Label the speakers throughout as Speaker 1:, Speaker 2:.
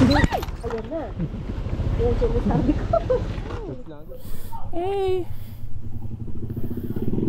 Speaker 1: Ayan na. Yung sinasabi ko.
Speaker 2: Hey!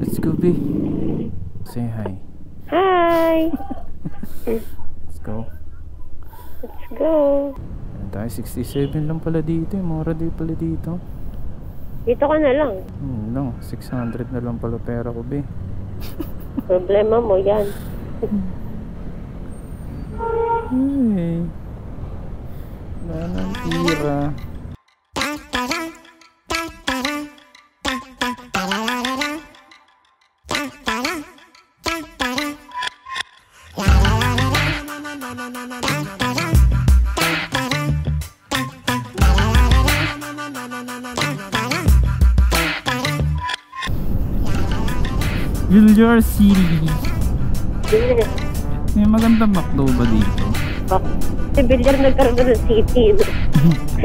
Speaker 2: Let's go, B. Say hi.
Speaker 1: Hi!
Speaker 2: Let's go.
Speaker 1: Let's go.
Speaker 2: Ayan tayo, 67 lang pala dito. Mura din pala dito.
Speaker 1: Dito ka na lang.
Speaker 2: Lang, 600 na lang pala pera ko, B.
Speaker 1: Problema mo yan.
Speaker 2: Hey. Wala nang tira. Villar City. May magandang McDo ba dito?
Speaker 1: Si Villar nagkaroon ng city.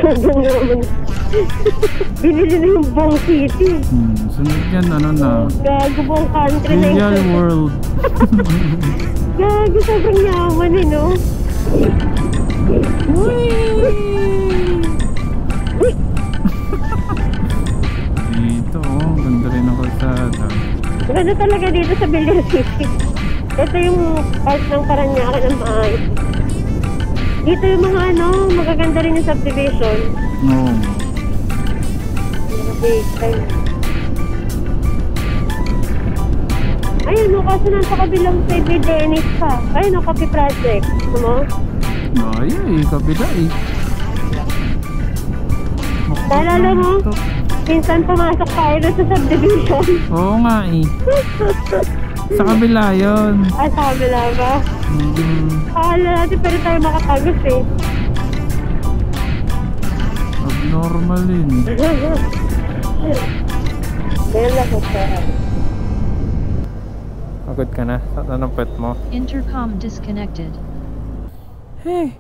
Speaker 1: Doon naman. Binili na yung buong city.
Speaker 2: Sunod yan, ano na?
Speaker 1: Gago buong country na
Speaker 2: Villar World.
Speaker 1: Gago, sobrang yaman eh, no?
Speaker 2: Dito, oh. Ganda rin ang kalsada.
Speaker 1: Ganda talaga dito sa Villar City. Ito yung part ng Parañaque ng maayos. Dito yung mga ano, magaganda rin yung subdivision.
Speaker 2: No.
Speaker 1: Ayun, no, kaso nasa kabilang side may Dennis pa. Ayun, no, Coffee Project. Ano mo?
Speaker 2: Ay, kabila eh.
Speaker 1: Naalala mo? Minsan pumasok tayo doon sa subdivision.
Speaker 2: Oo nga eh. Sa kabila yun.
Speaker 1: Ah, sa kabila ba? Akala natin pero tayo makatagos eh.
Speaker 2: Abnormal yun.
Speaker 1: Ganyan lang ako.
Speaker 2: Pagod ka na? Anong pet mo?
Speaker 3: Intercom disconnected.
Speaker 2: Hey!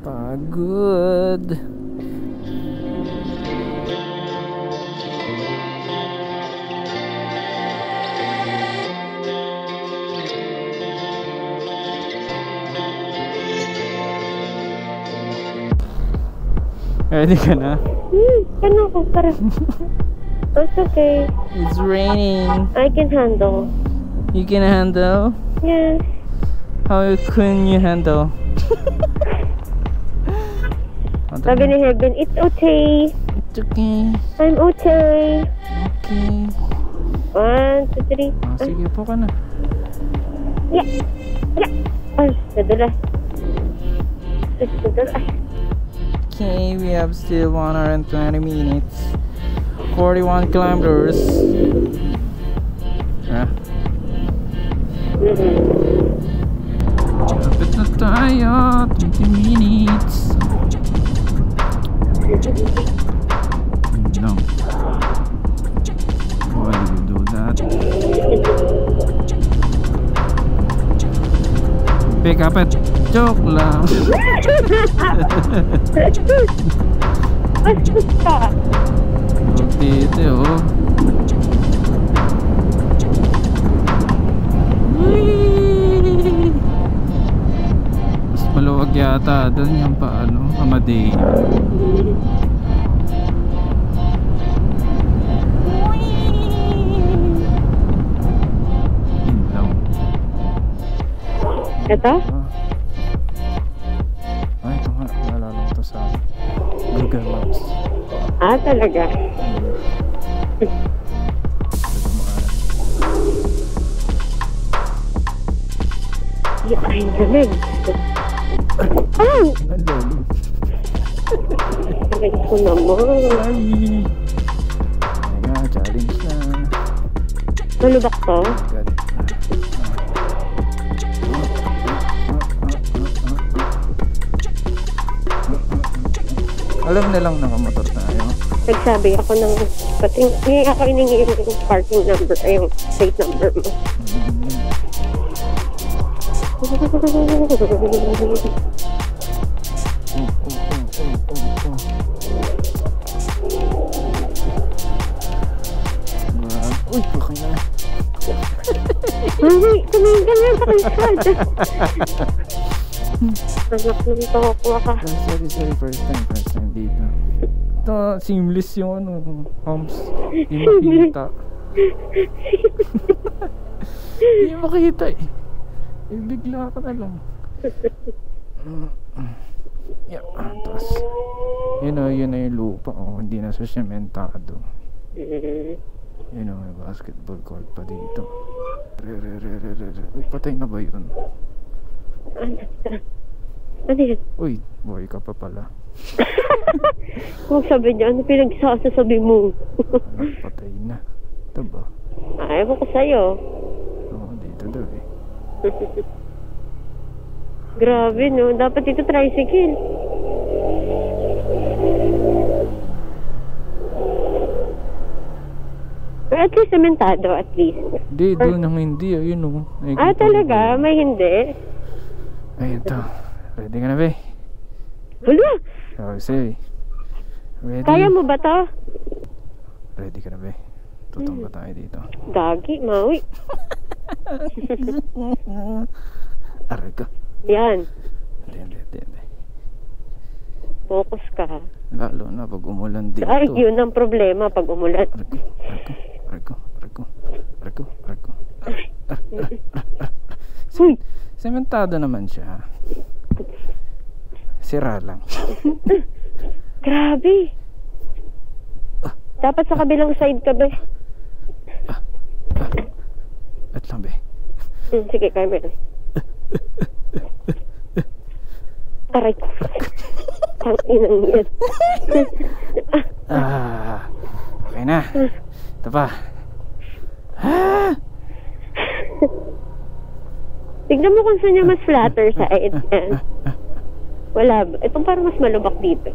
Speaker 2: Pagod. Ready ka na?
Speaker 1: Ano ko? Parang... It's okay.
Speaker 2: It's raining.
Speaker 1: I can handle.
Speaker 2: You can handle?
Speaker 1: Yes.
Speaker 2: How can you handle?
Speaker 1: Sabi ni Heaven, it's okay.
Speaker 2: It's okay.
Speaker 1: I'm okay.
Speaker 2: Okay.
Speaker 1: 1, 2, 3.
Speaker 2: Sige po ka na.
Speaker 1: Yeah. Yeah. Ay, nadulas. Nadulas.
Speaker 2: Okay, we have still 120 minutes. 41 kilometers. Lapit na tayo. 20 minutes. No. Why do you do that? Pick up it. Joke lang.
Speaker 1: Basta.
Speaker 2: Dito oh. Mas maluwag yata doon yung paano, Amadeo.
Speaker 1: Ito?
Speaker 2: Ay, ito nga. Naalala ko to sa Google Maps.
Speaker 1: Ah, talaga? Ay, galing. Ay!
Speaker 2: Nalolo.
Speaker 1: Galing ko naman.
Speaker 2: Ay! Ay nga, challenge na.
Speaker 1: Malubak to?
Speaker 2: God. Alam nilang nakamotor tayo.
Speaker 1: Nagsabi ako ng pating, ako iningi yung parking number, ay yung plate number mo.
Speaker 2: Uy, okay na.
Speaker 1: Mami, tumingin ka na sa kalsada. Anak ng tokwa ka.
Speaker 2: Sorry, first time dito. Ito, seamless yung ano, humps. Hindi makita. Hindi makita eh. Bigla ka na lang. Yeah, tapos yun na yung lupa. Oh, hindi na sementado. Yun o, may basketball court pa dito. Uy, patay na ba yun?
Speaker 1: Ano yun?
Speaker 2: Uy, boy ka pa pala.
Speaker 1: Kung sabi niya, ano pinagsasasabi mo?
Speaker 2: Patay na. Ito ba?
Speaker 1: Ayaw ko sa'yo.
Speaker 2: Oo, dito daw eh.
Speaker 1: Grabe, no? Dapat ito tricycle. Or at least sementado, at least.
Speaker 2: Hindi, doon ang hindi. Ayun o.
Speaker 1: Talaga? May hindi?
Speaker 2: Ay, ito. Ready ka na ba?
Speaker 1: Hala!
Speaker 2: Oh, say. Ready?
Speaker 1: Kaya mo ba to?
Speaker 2: Ready ka na ba? Tutong ba tayo dito?
Speaker 1: Gagi, maui.
Speaker 2: Aray ka.
Speaker 1: Yan.
Speaker 2: Hindi.
Speaker 1: Focus ka.
Speaker 2: Lalo na pag umulan dito.
Speaker 1: Ay, yun ang problema pag umulan.
Speaker 2: Aray ko.
Speaker 1: Uy!
Speaker 2: Sementado naman siya. Sira lang.
Speaker 1: Grabe. Dapat sa kabilang side ka ba?
Speaker 2: At lang be.
Speaker 1: Sige, kaya mo yan. Aray ko. Ang inang yan.
Speaker 2: Okay na. Ito pa.
Speaker 1: Tignan mo kung saan niya mas flatter side. Yan. Wala ba? Itong parang mas malubak dito.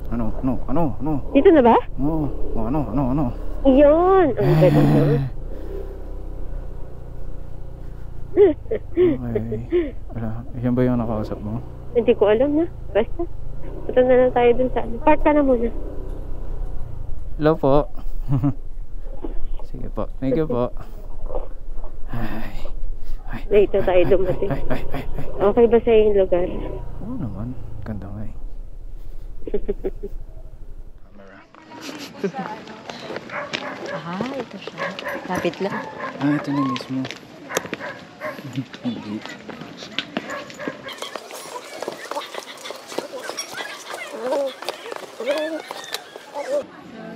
Speaker 2: Ano?
Speaker 1: Dito na ba?
Speaker 2: Ano?
Speaker 1: Iyon! Ang ganda mo.
Speaker 2: Okay. Wala. Yan ba yung nakausap mo?
Speaker 1: Hindi ko alam na. Basta. Punta na lang tayo dun sa ano. Park ka na muna.
Speaker 2: Hello po. Sige po. Thank you po.
Speaker 1: Dito tayo dumating. Okay ba sa'yo yung lugar?
Speaker 2: Oo naman. Ganda nga eh.
Speaker 3: Ito siya. Lapit lang.
Speaker 2: Ito na mismo. Hindi.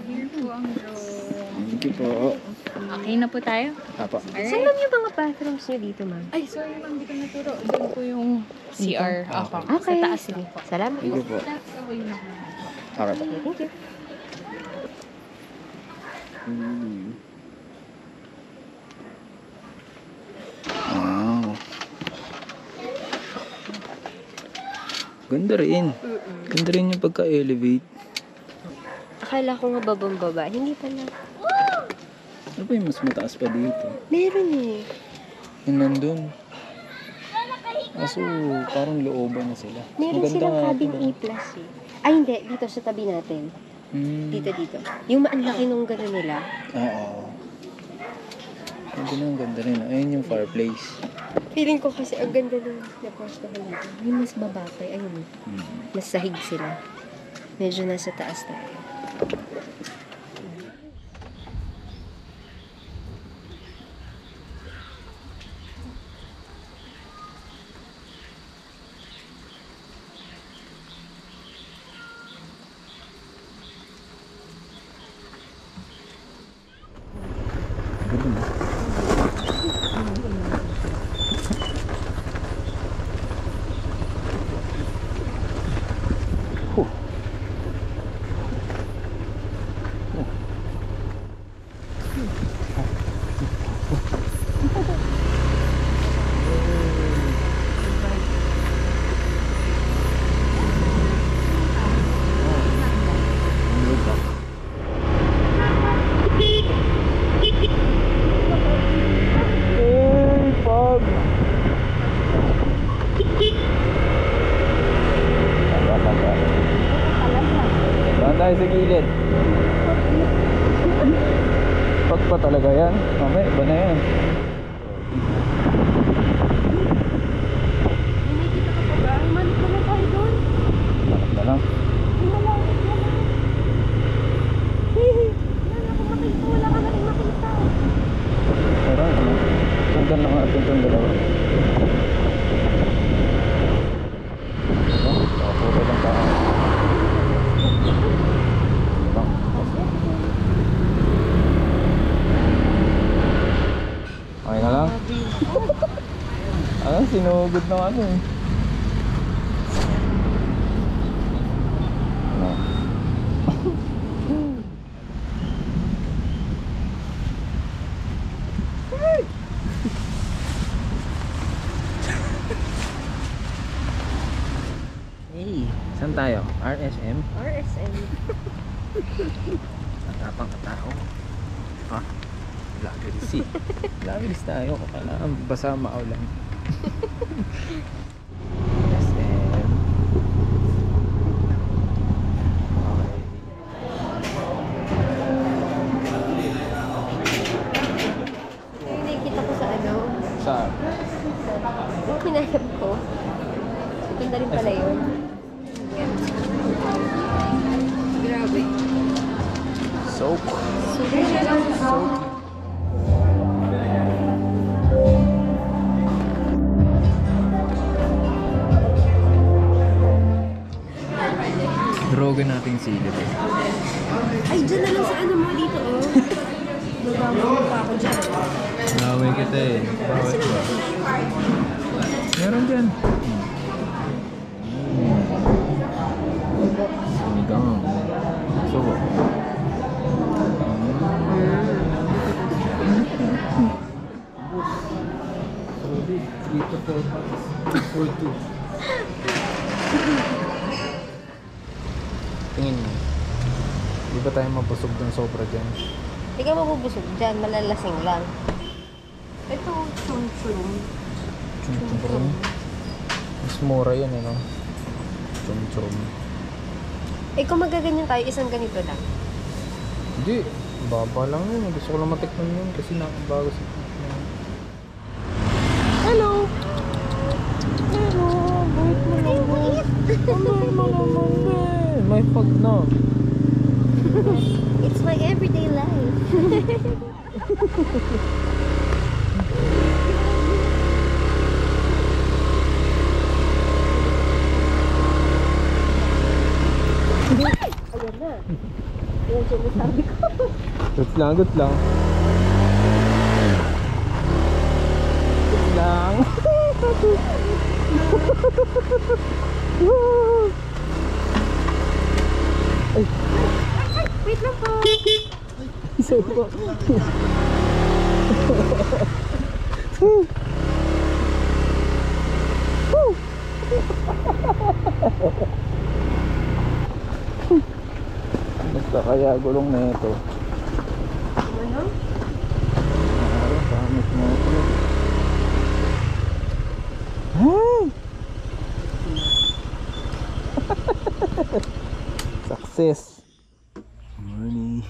Speaker 4: Here po ang drone.
Speaker 2: Thank you po.
Speaker 4: Okay na po tayo?
Speaker 2: Apa.
Speaker 4: Saan ma'am yung mga bathrooms nyo dito, ma'am? Ay, sorry ma'am, di ko naturo. Doon po yung CR. Apa.
Speaker 1: Okay.
Speaker 4: Sa taas lang po.
Speaker 1: Salamat.
Speaker 2: Thank you po.
Speaker 4: That's away na po.
Speaker 2: Okay po.
Speaker 1: Thank you.
Speaker 2: Wow. Ganda rin. Ganda rin yung pagka-elevate.
Speaker 1: Akala ko nga babang-baba. Hindi pala.
Speaker 2: Ano ba yung mas mataas pa dito?
Speaker 1: Meron eh.
Speaker 2: Yung nandun. Kaso parang looban na sila.
Speaker 1: Meron
Speaker 2: Maganda
Speaker 1: silang
Speaker 2: nga
Speaker 1: cabin
Speaker 2: ito.
Speaker 1: E+ eh. Ay hindi, dito sa tabi natin. Dito. Yung ang laki nung gano'n nila.
Speaker 2: Oo. Ang ganda rin. Ayun yung fireplace.
Speaker 1: Feeling ko kasi ang ganda nung napostahan dito. Yung mas babakay, ayun. Mas sahig sila. Medyo nasa taas tayo.
Speaker 2: tayo sa gilid. Pag pa talaga yan. Mamaya, iba na yan.
Speaker 1: Nakikita ka pa ba? Manok na lang tayo doon.
Speaker 2: Manok na lang.
Speaker 1: Malapit na lang. Wala akong makita. Wala ka na rin makita.
Speaker 2: Pero ano? Sundan lang natin itong dalawa. Nakapuro lang tayo. Okay na lang? Ano? Sinugod na ano eh. Ano? Hey, saan tayo? RSM?
Speaker 1: RSM.
Speaker 2: Natapang ka tao. Ha? Vloggers eh. Vloggers tayo. Kailangan basa maulan. RSM. Okay.
Speaker 1: Ito yung nakikita ko sa ano.
Speaker 2: Saan?
Speaker 1: Yung hinahap ko. Ito na rin pala yun. Yan. Grabe.
Speaker 2: Soap.
Speaker 1: Soap.
Speaker 2: Droga nating silip eh.
Speaker 1: Ay, dyan na lang sa ano mo dito, oh. Nagbabawa pa ako dyan.
Speaker 2: Naway kita eh. Bawat ba? Meron dyan. Sinigang. So, Sorry, 3 to 4 packs. 242. Tingin mo. Di ba tayo mabusog ng sobra dyan?
Speaker 1: Hindi ka mabubusog dyan, malalasing lang. Ito, chum-chum.
Speaker 2: Chum-chum. Mas mura yan eh, no? Chum-chum.
Speaker 1: Eh, kung magaganyan tayo, isang ganito lang.
Speaker 2: Hindi. Baba lang yun. Gusto ko lang matikman yun kasi nakabago sa
Speaker 1: Hello!
Speaker 2: Hello! Bait mo naman. Bait mo naman. May pag na.
Speaker 1: It's my everyday life. Ayan na. Ayan sinasabi ko.
Speaker 2: Good lang, good lang. Good lang. Ay,
Speaker 1: Wait lang po.
Speaker 2: isa pa. Basta kaya gulong na ito.
Speaker 1: Ano?
Speaker 2: Pamit mo ito. Hey! Success. Money.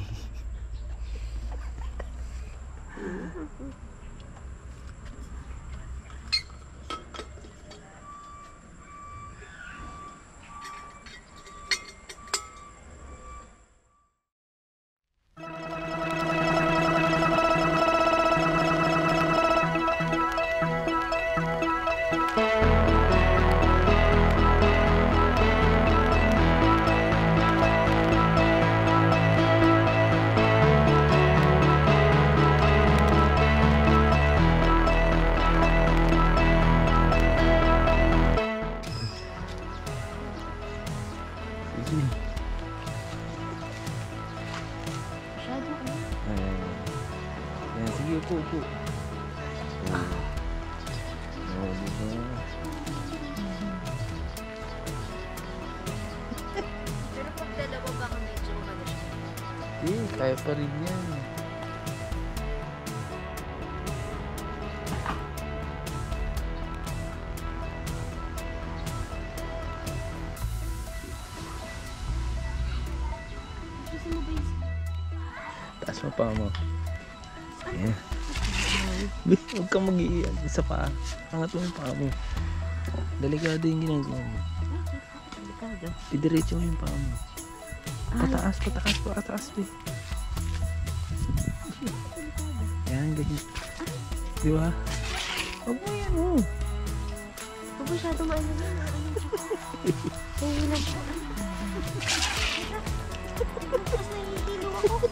Speaker 2: Ayan, sige, upo, upo. Oh, diba?
Speaker 1: Pero pag dalawa baka medyo ano siya.
Speaker 2: Kaya pa rin yan. Sa paa mo. Yeah. Huwag kang mag-iiyan sa paa. Angat mo yung paa mo. Delikado yung ginagawa mo.
Speaker 1: Delikado.
Speaker 2: Idiretso mo yung paa mo. Pataas, pataas, pataas. Yan, ganyan. Di ba? Huwag mo yan, oh.
Speaker 1: Huwag masyado maano na. Nahihilag ko. Tapos nahihilo ako.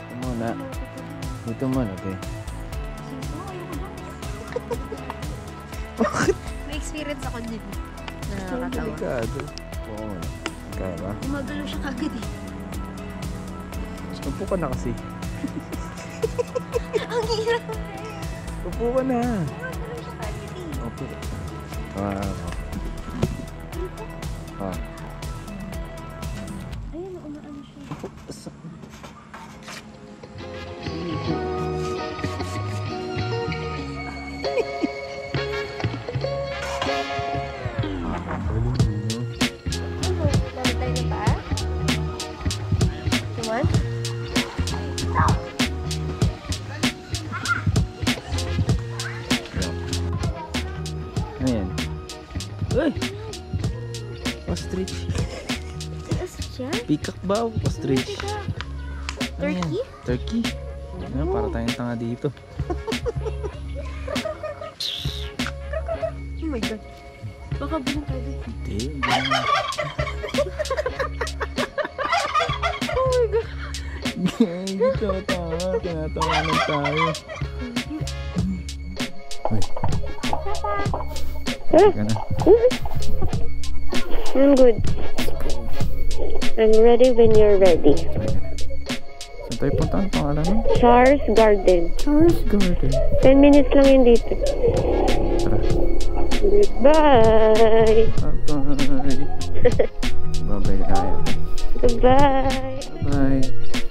Speaker 2: Ito muna. Dito muna, te.
Speaker 4: May experience ako din. Nakakatawa.
Speaker 2: Delikado. Oo. Kaya ba?
Speaker 4: Gumagalo siya kagad eh.
Speaker 2: Upo ka na kasi.
Speaker 4: Ang hirap.
Speaker 2: Upo ka na.
Speaker 4: Gumagalo siya kagad eh.
Speaker 2: Upo. Ah.
Speaker 1: Ayun, umaano siya.
Speaker 4: Balik tayo na ba? Tuman?
Speaker 2: Ayan. Uy! Ostrich.
Speaker 4: Siya?
Speaker 2: Peacock ba? Ostrich.
Speaker 4: Turkey?
Speaker 2: Turkey? Ano, para tayong tanga dito.
Speaker 4: Oh my god. Baka bulong tayo dito.
Speaker 2: Hindi.
Speaker 4: Oh my god.
Speaker 2: Hindi tama. Tinatawanan tayo. Uy. Teka na.
Speaker 1: I'm good. I'm ready when you're ready.
Speaker 2: Saan tayo punta? Ang pangalan mo?
Speaker 1: Charles Garden.
Speaker 2: Charles Garden.
Speaker 1: 10 minutes lang yun dito.
Speaker 2: Tara.
Speaker 1: Goodbye.
Speaker 2: Bye-bye. Bye-bye tayo.
Speaker 1: Goodbye.
Speaker 2: Bye.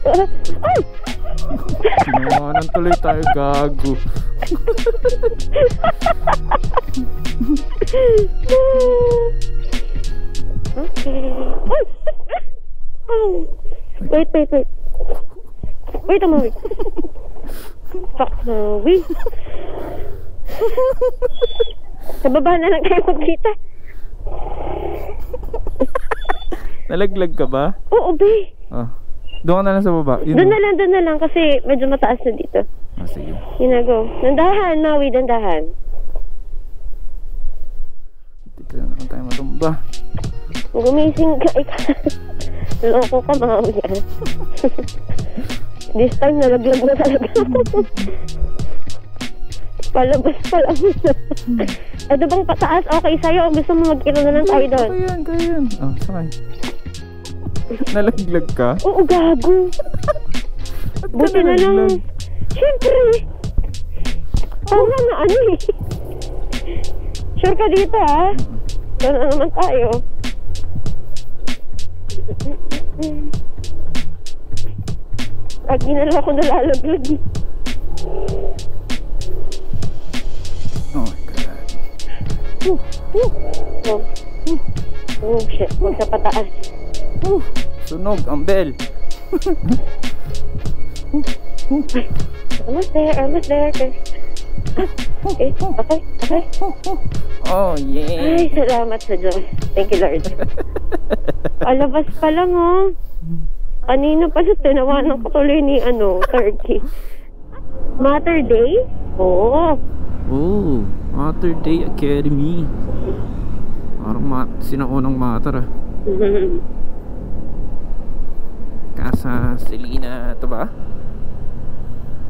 Speaker 1: Ay!
Speaker 2: Sinawanan tuloy tayo, gago.
Speaker 1: Okay. Oh. Wait. Wait a moment. Fuck no. Wait. Sa baba na lang tayo magkita.
Speaker 2: Nalaglag ka ba?
Speaker 1: Oo, be.
Speaker 2: Oh. Doon ka na lang sa baba.
Speaker 1: Doon na lang kasi medyo mataas na dito.
Speaker 2: Ah, sige.
Speaker 1: Yun na, go. Dandahan, Maui, dandahan.
Speaker 2: Dito na naman tayo matumba.
Speaker 1: Gumising ka, loko ka, Maui. This time, nalaglag na talaga. Palabas pa lang. Ito bang pataas? Okay sa'yo? Gusto mo mag-ilo na lang tayo doon?
Speaker 2: Kaya yan. Oh, sakay. Nalaglag ka?
Speaker 1: Oo, gago. Buti na lang. Siyempre. Oo nga na ano eh. Sure ka dito ha? Doon na naman tayo. Lagi na lang ako nalalaglag.
Speaker 2: Oh my god.
Speaker 1: Oh shit, huwag sa pataas.
Speaker 2: Sunog ang bell.
Speaker 1: Almost there. Okay.
Speaker 2: Oh yeah.
Speaker 1: Ay, salamat sa Diyos. Thank you, Lord. Palabas pa lang, oh. Kanina pa sa tinawanan ko tuloy ni, Turkey. Mater Day? Oo.
Speaker 2: Oh, Mater Day Academy. Parang sinaunang mater ah. Casa Selena, ito ba?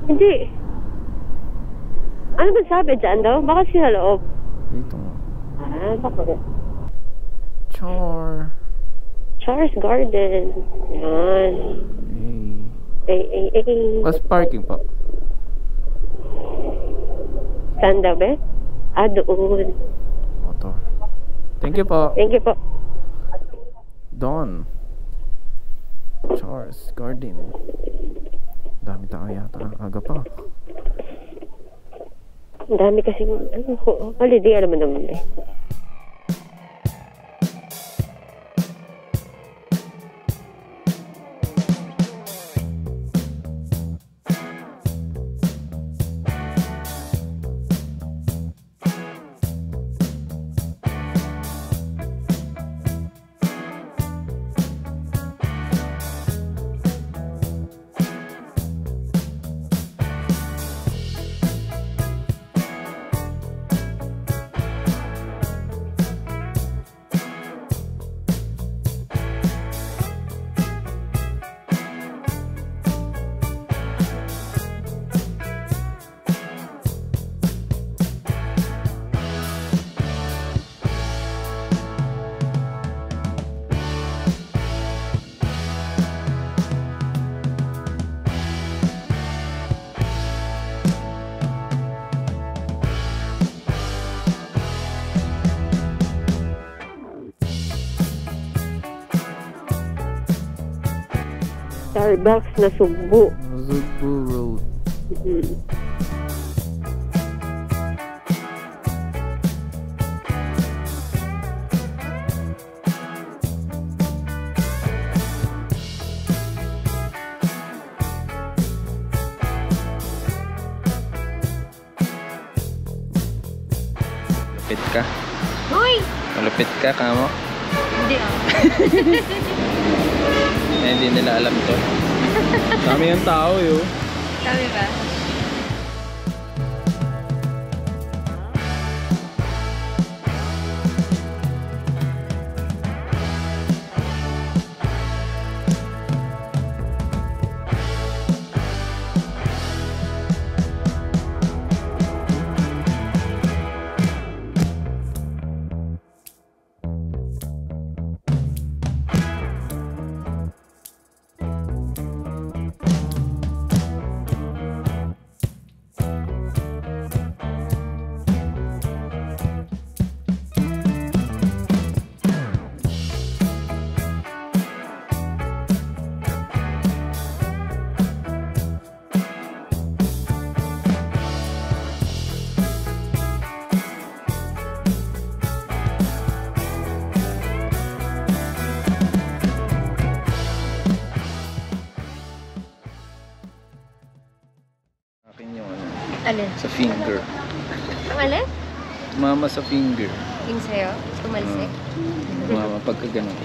Speaker 1: Hindi. Ano ba sabi dyan daw? Baka siya loob.
Speaker 2: Dito nga.
Speaker 1: Baka. Charles Garden. Yan. Hey.
Speaker 2: Mas parking po.
Speaker 1: Saan daw ba? Doon.
Speaker 2: Motor. Thank you po.
Speaker 1: Thank you po.
Speaker 2: Don. Charles Garden. Dami tao yata. Aga pa.
Speaker 1: Ang dami kasi, holiday, alam mo naman eh. Starbucks na Sugbo.
Speaker 2: Sugbo Road.
Speaker 5: Malupit ka?
Speaker 4: Hoy!
Speaker 5: Malupit ka, kamo?
Speaker 4: Hindi ah.
Speaker 5: Eh, hindi nila alam to. Dami yung tao yun.
Speaker 4: Sabi ba?
Speaker 5: Akin yung ano,
Speaker 4: Alin?
Speaker 5: sa finger.
Speaker 4: Ang alin?
Speaker 5: Mama sa finger.
Speaker 4: Yung sa'yo? Tumalsik?
Speaker 5: Mama, pagka ganun.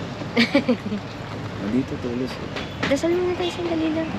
Speaker 5: Dito tulos eh.
Speaker 4: Dasal muna tayo sandali lang.